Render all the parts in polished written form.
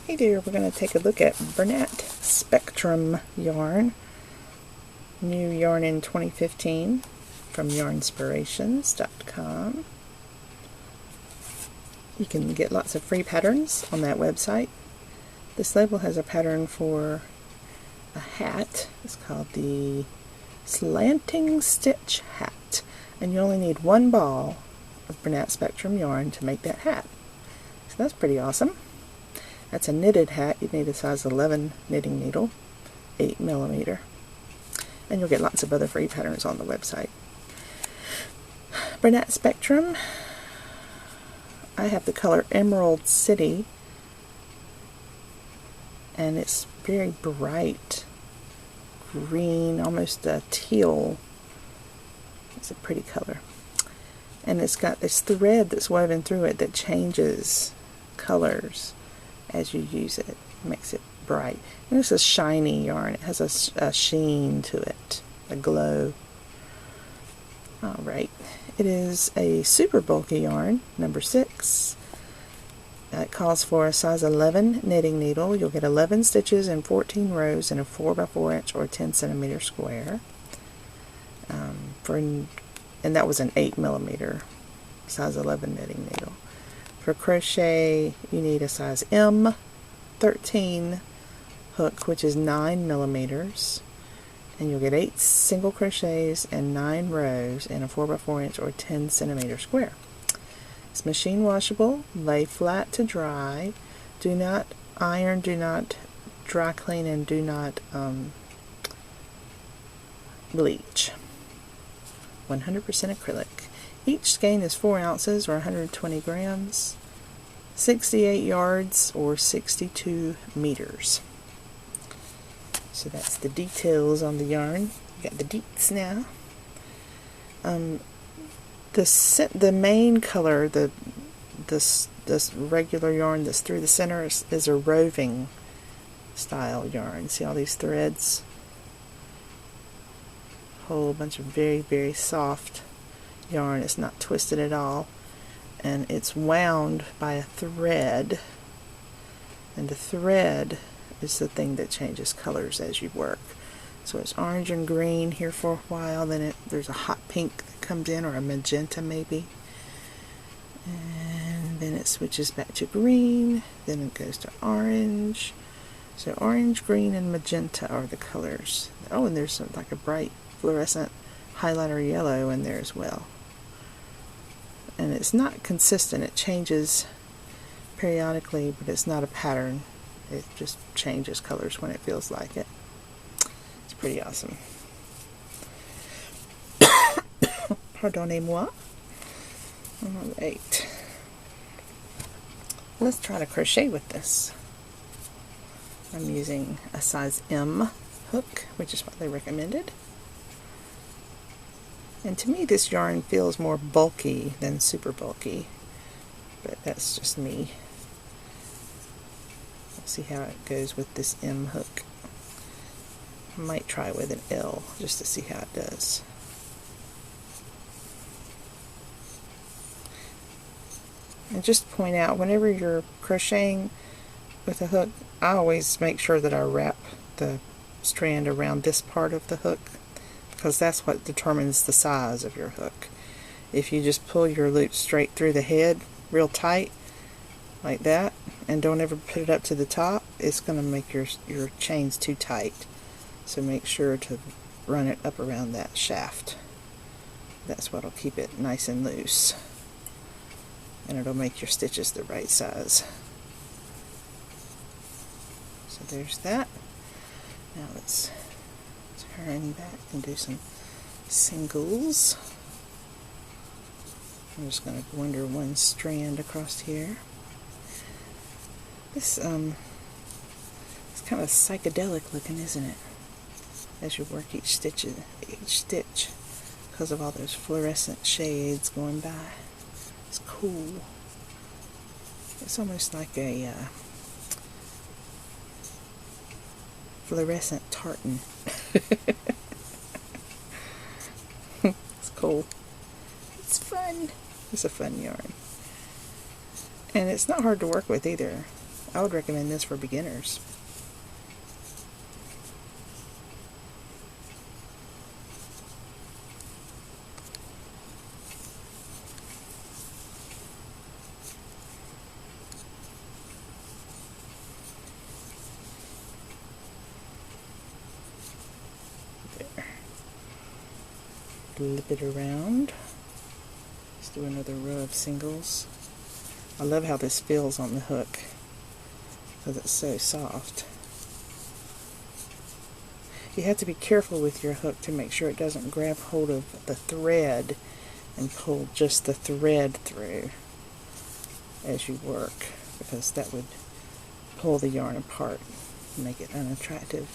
Hey dear, we're going to take a look at Bernat Spectrum yarn. New yarn in 2015 from Yarnspirations.com. You can get lots of free patterns on that website. This label has a pattern for a hat. It's called the Slanting Stitch Hat. And you only need one ball of Bernat Spectrum yarn to make that hat. So that's pretty awesome. That's a knitted hat. You need a size 11 knitting needle, 8mm. And you'll get lots of other free patterns on the website. Bernat Spectrum. I have the color Emerald City. And it's very bright green, almost a teal. It's a pretty color. And it's got this thread that's woven through it that changes colors as you use it. It makes it bright. And it's a shiny yarn. It has a sheen to it, a glow. Alright, it is a super bulky yarn, number 6. It calls for a size 11 knitting needle. You'll get 11 stitches in 14 rows in a 4x4 inch or 10cm square. And that was an 8mm size 11 knitting needle. For crochet, you need a size M 13 hook, which is 9mm, and you'll get 8 single crochets and 9 rows in a 4x4 inch or 10cm square. It's machine washable, lay flat to dry, do not iron, do not dry clean, and do not bleach. 100% acrylic. Each skein is 4 ounces or 120 grams, 68 yards or 62 meters. So that's the details on the yarn. You got the deets now. The main color, this regular yarn that's through the center is a roving style yarn. See all these threads? Whole bunch of very, very soft yarn. It's not twisted at all, and it's wound by a thread, and the thread is the thing that changes colors as you work. So it's orange and green here for a while, then there's a hot pink that comes in, or a magenta maybe, and then it switches back to green, then it goes to orange. So orange, green, and magenta are the colors. Oh, and there's like a bright fluorescent highlighter yellow in there as well. And it's not consistent. It changes periodically, but it's not a pattern. It just changes colors when it feels like it. It's pretty awesome. Pardonnez-moi. Alright. Let's try to crochet with this. I'm using a size M hook, which is what they recommended. And to me, this yarn feels more bulky than super bulky, but that's just me. We'll see how it goes with this M hook. I might try with an L just to see how it does. And just to point out, whenever you're crocheting with a hook, I always make sure that I wrap the strand around this part of the hook, because that's what determines the size of your hook. If you just pull your loop straight through the head real tight like that and don't ever put it up to the top, it's going to make your chains too tight. So make sure to run it up around that shaft. That's what'll keep it nice and loose, and it'll make your stitches the right size. So there's that. Now let's turn back and do some singles. I'm just going to go under one strand across here. This it's kind of psychedelic looking, isn't it? As you work each stitch, because of all those fluorescent shades going by. It's cool. It's almost like a fluorescent tartan. It's cool. It's fun. It's a fun yarn. And it's not hard to work with either. I would recommend this for beginners. There. Flip it around. Let's do another row of singles. I love how this feels on the hook because it's so soft. You have to be careful with your hook to make sure it doesn't grab hold of the thread and pull just the thread through as you work, because that would pull the yarn apart and make it unattractive.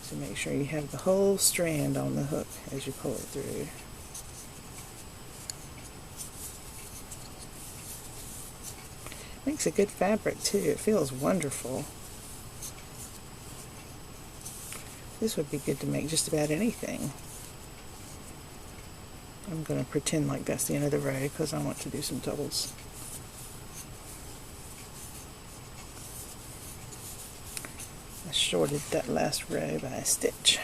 So make sure you have the whole strand on the hook as you pull it through. Makes a good fabric too. It feels wonderful. This would be good to make just about anything. I'm going to pretend like that's the end of the row because I want to do some doubles. I shorted that last row by a stitch.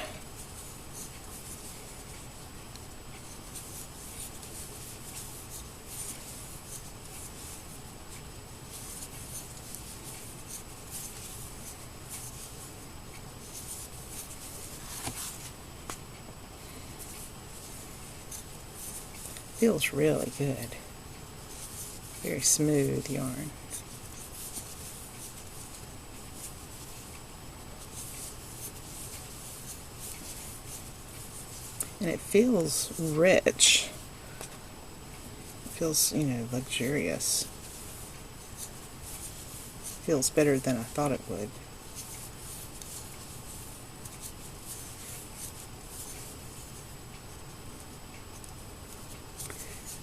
Feels really good. Very smooth yarn. And it feels rich. It feels, you know, luxurious. Feels better than I thought it would.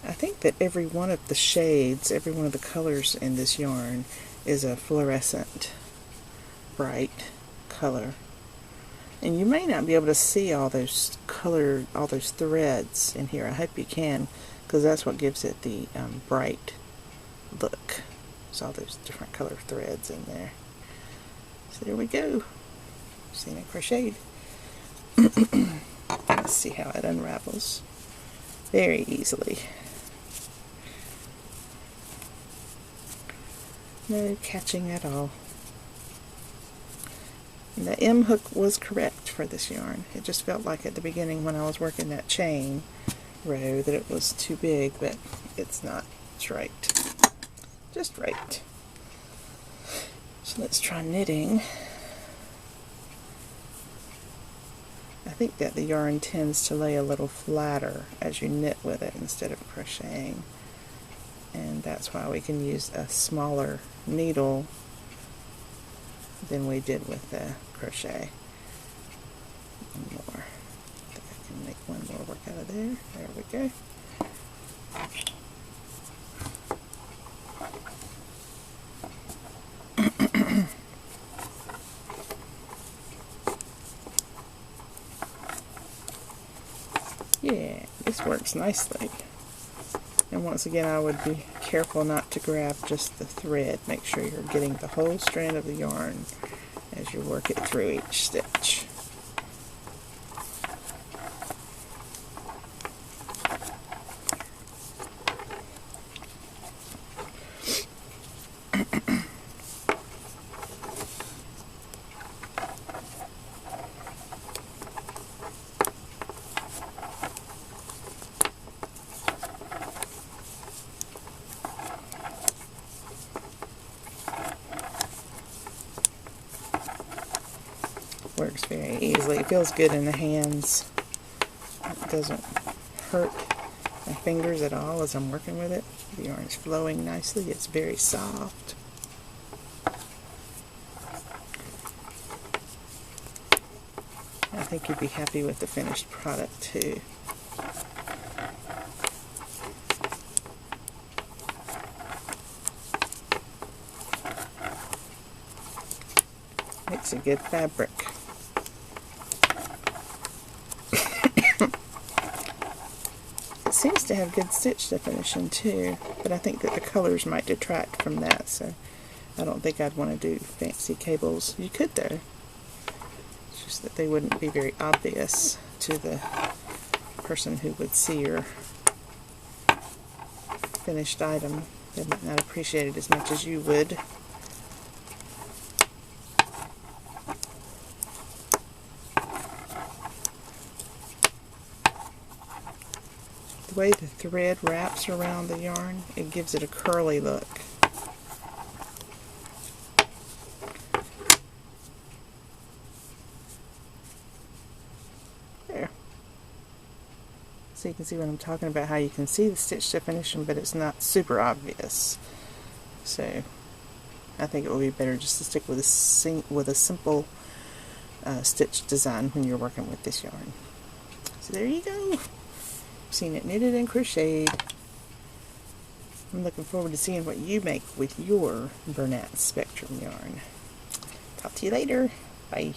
I think that every one of the shades, every one of the colors in this yarn is a fluorescent, bright color. And you may not be able to see all those all those threads in here. I hope you can, because that's what gives it the bright look. There's all those different color threads in there. So there we go. Seen it crocheted. Let's see how it unravels. Very easily. No catching at all. And the M hook was correct for this yarn. It just felt like at the beginning when I was working that chain row that it was too big, but it's not. It's right. Just right. So let's try knitting. I think that the yarn tends to lay a little flatter as you knit with it instead of crocheting. And that's why we can use a smaller needle than we did with the crochet. One more. I think I can make one more work out of there. There we go. Yeah, this works nicely. And once again, I would be careful not to grab just the thread. Make sure you're getting the whole strand of the yarn as you work it through each stitch. Works very easily. It feels good in the hands. It doesn't hurt my fingers at all as I'm working with it. The yarn is flowing nicely. It's very soft. I think you'd be happy with the finished product too. Makes a good fabric. It seems to have good stitch definition too, but I think that the colors might detract from that, so I don't think I'd want to do fancy cables. You could though. It's just that they wouldn't be very obvious to the person who would see your finished item. They might not appreciate it as much as you would. The way the thread wraps around the yarn, it gives it a curly look. There. So you can see what I'm talking about, how you can see the stitch definition, but it's not super obvious. So I think it would be better just to stick with a simple stitch design when you're working with this yarn. So there you go. Seen it knitted and crocheted. I'm looking forward to seeing what you make with your Bernat Spectrum yarn. Talk to you later. Bye.